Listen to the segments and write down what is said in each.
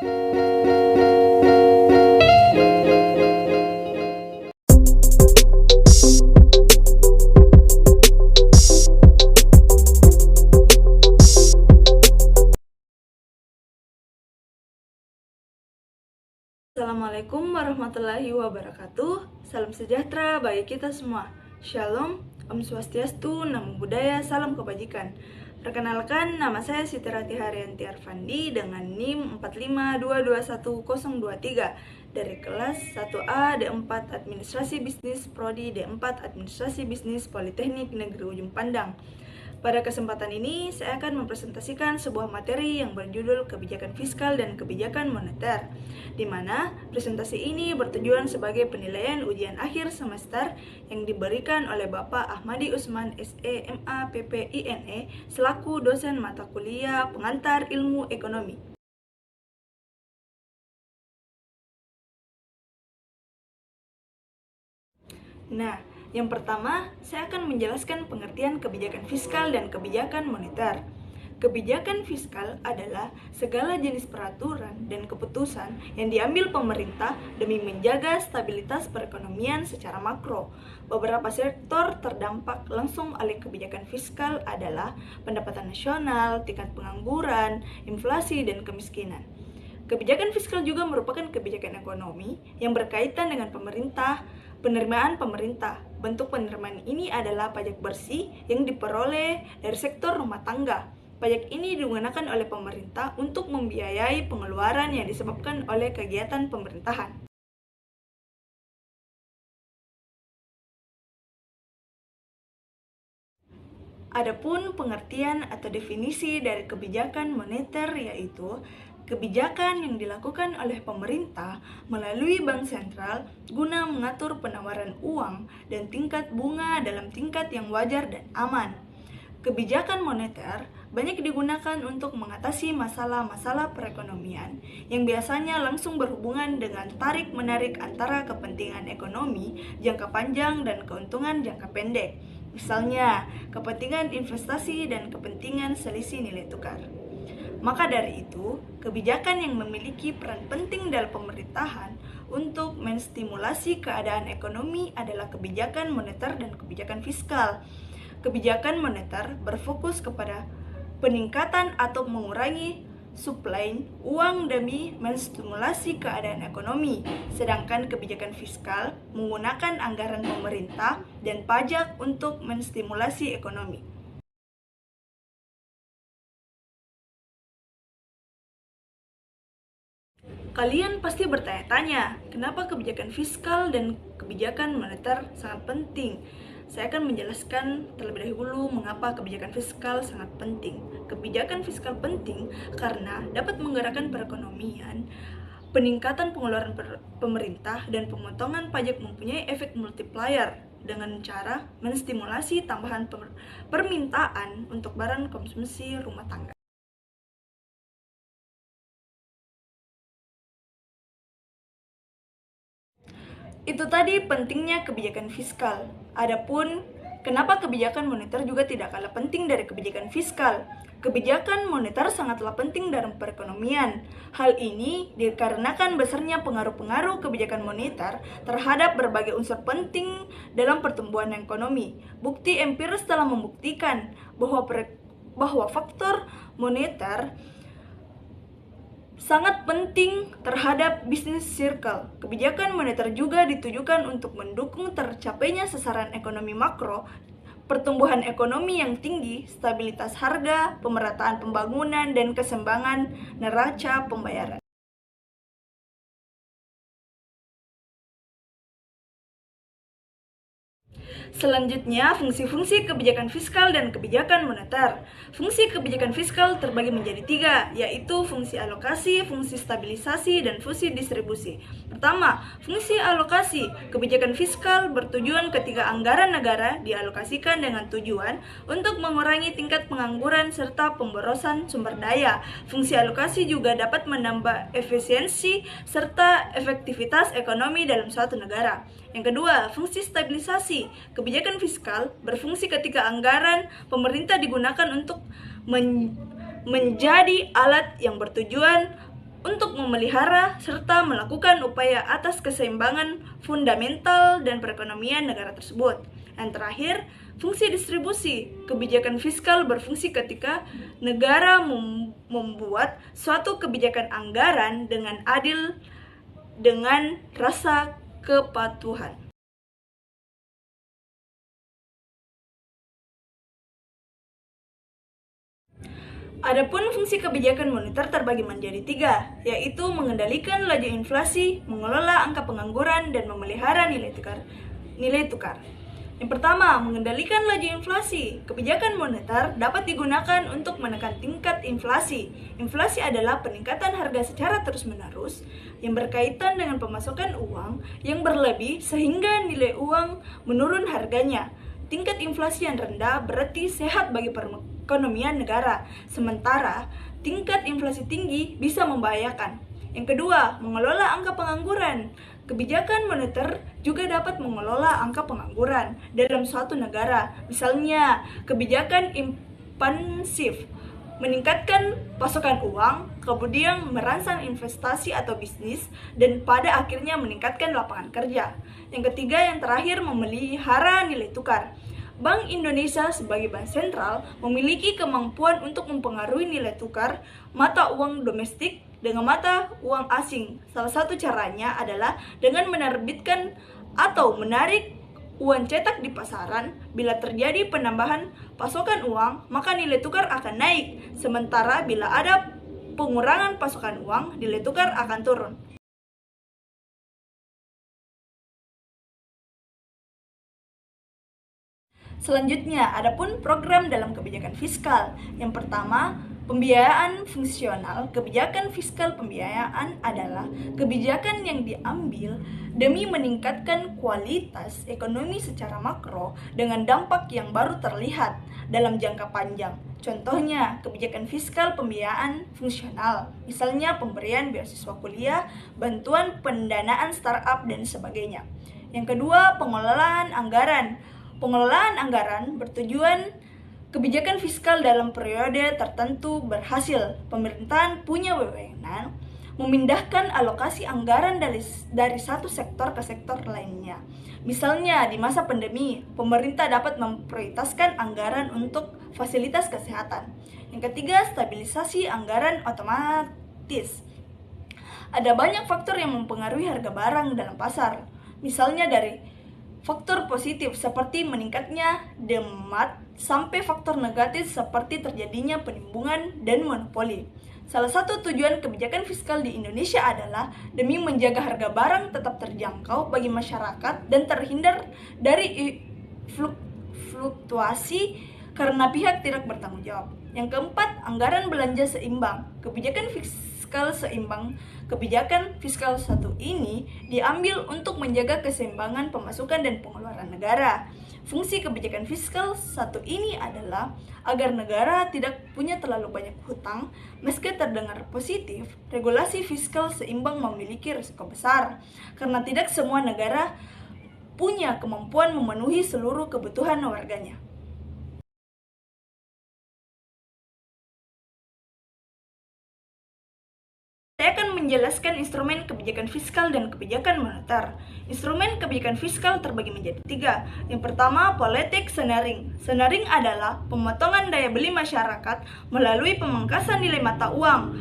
Assalamualaikum warahmatullahi wabarakatuh. Salam sejahtera bagi kita semua. Shalom, Om Swastiastu, Namo Buddhaya, Salam Kebajikan. Perkenalkan, nama saya Siti Rati Haryanti Arfandi dengan NIM 452211023 dari kelas 1A D4 Administrasi Bisnis Prodi D4 Administrasi Bisnis Politeknik Negeri Ujung Pandang. Pada kesempatan ini, saya akan mempresentasikan sebuah materi yang berjudul Kebijakan Fiskal dan Kebijakan Moneter, di mana presentasi ini bertujuan sebagai penilaian ujian akhir semester yang diberikan oleh Bapak Ahmadi Usman SE MA PP INE selaku dosen mata kuliah pengantar ilmu ekonomi. Nah, yang pertama, saya akan menjelaskan pengertian kebijakan fiskal dan kebijakan moneter. Kebijakan fiskal adalah segala jenis peraturan dan keputusan yang diambil pemerintah demi menjaga stabilitas perekonomian secara makro. Beberapa sektor terdampak langsung oleh kebijakan fiskal adalah pendapatan nasional, tingkat pengangguran, inflasi, dan kemiskinan. Kebijakan fiskal juga merupakan kebijakan ekonomi yang berkaitan dengan pemerintah. Penerimaan pemerintah. Bentuk penerimaan ini adalah pajak bersih yang diperoleh dari sektor rumah tangga. Pajak ini digunakan oleh pemerintah untuk membiayai pengeluaran yang disebabkan oleh kegiatan pemerintahan. Adapun pengertian atau definisi dari kebijakan moneter yaitu kebijakan yang dilakukan oleh pemerintah melalui bank sentral guna mengatur penawaran uang dan tingkat bunga dalam tingkat yang wajar dan aman. Kebijakan moneter banyak digunakan untuk mengatasi masalah-masalah perekonomian yang biasanya langsung berhubungan dengan tarik-menarik antara kepentingan ekonomi jangka panjang dan keuntungan jangka pendek. Misalnya, kepentingan investasi dan kepentingan selisih nilai tukar. Maka dari itu, kebijakan yang memiliki peran penting dalam pemerintahan untuk menstimulasi keadaan ekonomi adalah kebijakan moneter dan kebijakan fiskal. Kebijakan moneter berfokus kepada peningkatan atau mengurangi suplai uang demi menstimulasi keadaan ekonomi, sedangkan kebijakan fiskal menggunakan anggaran pemerintah dan pajak untuk menstimulasi ekonomi. Kalian pasti bertanya-tanya, kenapa kebijakan fiskal dan kebijakan moneter sangat penting? Saya akan menjelaskan terlebih dahulu mengapa kebijakan fiskal sangat penting. Kebijakan fiskal penting karena dapat menggerakkan perekonomian, peningkatan pengeluaran pemerintah, dan pemotongan pajak mempunyai efek multiplier dengan cara menstimulasi tambahan permintaan untuk barang konsumsi rumah tangga. Itu tadi pentingnya kebijakan fiskal. Adapun kenapa kebijakan moneter juga tidak kalah penting dari kebijakan fiskal. Kebijakan moneter sangatlah penting dalam perekonomian. Hal ini dikarenakan besarnya pengaruh-pengaruh kebijakan moneter terhadap berbagai unsur penting dalam pertumbuhan ekonomi. Bukti empiris telah membuktikan bahwa faktor moneter sangat penting terhadap bisnis circle. Kebijakan moneter juga ditujukan untuk mendukung tercapainya sasaran ekonomi makro, pertumbuhan ekonomi yang tinggi, stabilitas harga, pemerataan pembangunan, dan keseimbangan neraca pembayaran. Selanjutnya, fungsi-fungsi kebijakan fiskal dan kebijakan moneter. Fungsi kebijakan fiskal terbagi menjadi 3, yaitu fungsi alokasi, fungsi stabilisasi, dan fungsi distribusi. Pertama, fungsi alokasi. Kebijakan fiskal bertujuan ketika anggaran negara dialokasikan dengan tujuan untuk mengurangi tingkat pengangguran serta pemborosan sumber daya. Fungsi alokasi juga dapat menambah efisiensi serta efektivitas ekonomi dalam suatu negara. Yang kedua, fungsi stabilisasi. Kebijakan fiskal berfungsi ketika anggaran pemerintah digunakan untuk menjadi alat yang bertujuan untuk memelihara serta melakukan upaya atas keseimbangan fundamental dan perekonomian negara tersebut. Yang terakhir, fungsi distribusi. Kebijakan fiskal berfungsi ketika negara membuat suatu kebijakan anggaran dengan adil dengan rasa kepatuhan. Adapun fungsi kebijakan moneter terbagi menjadi 3, yaitu mengendalikan laju inflasi, mengelola angka pengangguran, dan memelihara nilai tukar. Yang pertama, mengendalikan laju inflasi. Kebijakan moneter dapat digunakan untuk menekan tingkat inflasi. Inflasi adalah peningkatan harga secara terus-menerus yang berkaitan dengan pemasukan uang yang berlebih sehingga nilai uang menurun harganya. Tingkat inflasi yang rendah berarti sehat bagi perekonomian negara, sementara tingkat inflasi tinggi bisa membahayakan. Yang kedua, mengelola angka pengangguran. Kebijakan moneter juga dapat mengelola angka pengangguran dalam suatu negara. Misalnya, kebijakan ekspansif meningkatkan pasokan uang, kemudian merangsang investasi atau bisnis, dan pada akhirnya meningkatkan lapangan kerja. Yang ketiga, yang terakhir, memelihara nilai tukar. Bank Indonesia sebagai bank sentral memiliki kemampuan untuk mempengaruhi nilai tukar mata uang domestik dengan mata uang asing. Salah satu caranya adalah dengan menerbitkan atau menarik uang cetak di pasaran. Bila terjadi penambahan pasokan uang, maka nilai tukar akan naik. Sementara bila ada pengurangan pasokan uang, nilai tukar akan turun. Selanjutnya, adapun program dalam kebijakan fiskal. Yang pertama, pembiayaan fungsional. Kebijakan fiskal pembiayaan adalah kebijakan yang diambil demi meningkatkan kualitas ekonomi secara makro dengan dampak yang baru terlihat dalam jangka panjang. Contohnya, kebijakan fiskal pembiayaan fungsional, misalnya pemberian beasiswa kuliah, bantuan pendanaan startup, dan sebagainya. Yang kedua, pengelolaan anggaran. Pengelolaan anggaran bertujuan kebijakan fiskal dalam periode tertentu berhasil. Pemerintahan punya wewenang memindahkan alokasi anggaran dari satu sektor ke sektor lainnya. Misalnya, di masa pandemi, pemerintah dapat memprioritaskan anggaran untuk fasilitas kesehatan. Yang ketiga, stabilisasi anggaran otomatis. Ada banyak faktor yang mempengaruhi harga barang dalam pasar. Misalnya dari faktor positif seperti meningkatnya demand sampai faktor negatif seperti terjadinya penimbungan dan monopoli. Salah satu tujuan kebijakan fiskal di Indonesia adalah demi menjaga harga barang tetap terjangkau bagi masyarakat dan terhindar dari fluktuasi karena pihak tidak bertanggung jawab. Yang keempat, anggaran belanja seimbang. Kebijakan fiskal seimbang. Kebijakan fiskal satu ini diambil untuk menjaga keseimbangan pemasukan dan pengeluaran negara. Fungsi kebijakan fiskal satu ini adalah agar negara tidak punya terlalu banyak hutang. Meski terdengar positif, regulasi fiskal seimbang memiliki risiko besar karena tidak semua negara punya kemampuan memenuhi seluruh kebutuhan warganya. Saya akan menjelaskan instrumen kebijakan fiskal dan kebijakan moneter. Instrumen kebijakan fiskal terbagi menjadi 3. Yang pertama, politik snaring. Snaring adalah pemotongan daya beli masyarakat melalui pemangkasan nilai mata uang.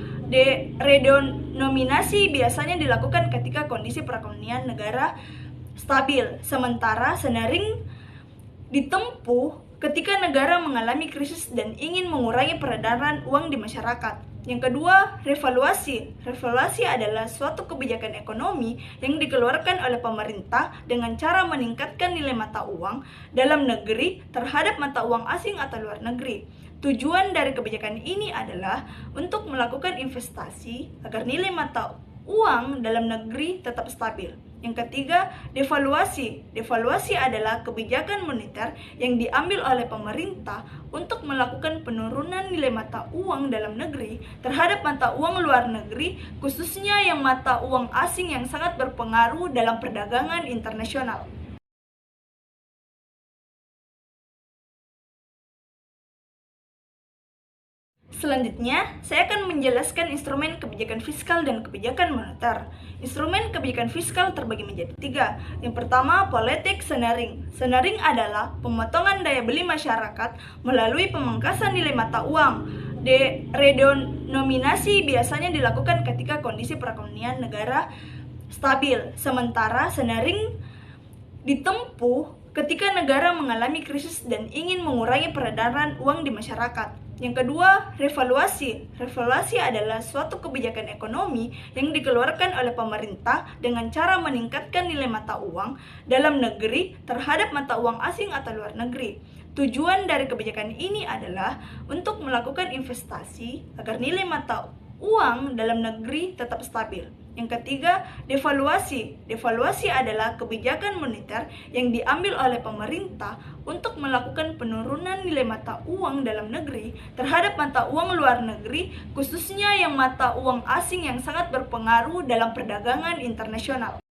Redenominasi biasanya dilakukan ketika kondisi perekonomian negara stabil. Sementara snaring ditempuh ketika negara mengalami krisis dan ingin mengurangi peredaran uang di masyarakat. Yang kedua, revaluasi. Revaluasi adalah suatu kebijakan ekonomi yang dikeluarkan oleh pemerintah dengan cara meningkatkan nilai mata uang dalam negeri terhadap mata uang asing atau luar negeri. Tujuan dari kebijakan ini adalah untuk melakukan investasi agar nilai mata uang dalam negeri tetap stabil. Yang ketiga, devaluasi. Devaluasi adalah kebijakan moneter yang diambil oleh pemerintah untuk melakukan penurunan nilai mata uang dalam negeri terhadap mata uang luar negeri, khususnya yang mata uang asing yang sangat berpengaruh dalam perdagangan internasional. Selanjutnya, saya akan menjelaskan instrumen kebijakan fiskal dan kebijakan moneter. Instrumen kebijakan fiskal terbagi menjadi 3. Yang pertama, politik snaring. Snaring adalah pemotongan daya beli masyarakat melalui pemangkasan nilai mata uang. Redenominasi biasanya dilakukan ketika kondisi perekonomian negara stabil, sementara snaring ditempuh ketika negara mengalami krisis dan ingin mengurangi peredaran uang di masyarakat. Yang kedua, revaluasi. Revaluasi adalah suatu kebijakan ekonomi yang dikeluarkan oleh pemerintah dengan cara meningkatkan nilai mata uang dalam negeri terhadap mata uang asing atau luar negeri. Tujuan dari kebijakan ini adalah untuk melakukan investasi agar nilai mata uang dalam negeri tetap stabil. Yang ketiga, devaluasi. Devaluasi adalah kebijakan moneter yang diambil oleh pemerintah untuk melakukan penurunan nilai mata uang dalam negeri terhadap mata uang luar negeri, khususnya yang mata uang asing yang sangat berpengaruh dalam perdagangan internasional.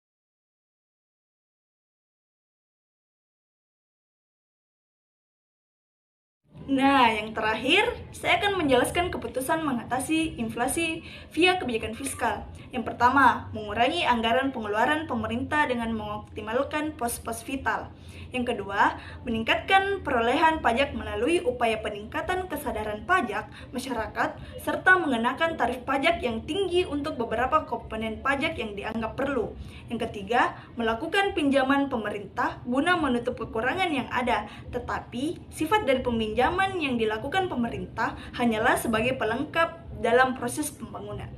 Nah, yang terakhir, saya akan menjelaskan keputusan mengatasi inflasi via kebijakan fiskal. Yang pertama, mengurangi anggaran pengeluaran pemerintah dengan mengoptimalkan pos-pos vital. Yang kedua, meningkatkan perolehan pajak melalui upaya peningkatan kesadaran pajak masyarakat serta mengenakan tarif pajak yang tinggi untuk beberapa komponen pajak yang dianggap perlu. Yang ketiga, melakukan pinjaman pemerintah guna menutup kekurangan yang ada, tetapi sifat dari peminjaman yang dilakukan pemerintah hanyalah sebagai pelengkap dalam proses pembangunan.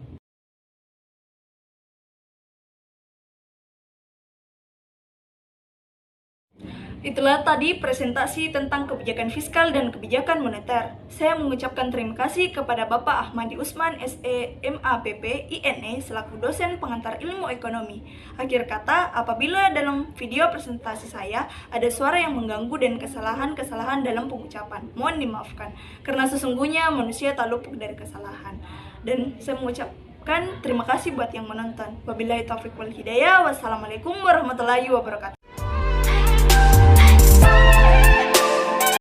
Itulah tadi presentasi tentang kebijakan fiskal dan kebijakan moneter. Saya mengucapkan terima kasih kepada Bapak Ahmadi Usman, SE, MAPP, INE, selaku dosen pengantar ilmu ekonomi. Akhir kata, apabila dalam video presentasi saya ada suara yang mengganggu dan kesalahan-kesalahan dalam pengucapan, mohon dimaafkan, karena sesungguhnya manusia tak luput dari kesalahan. Dan saya mengucapkan terima kasih buat yang menonton. Wabillahi taufiq wal hidayah. Wassalamualaikum warahmatullahi wabarakatuh.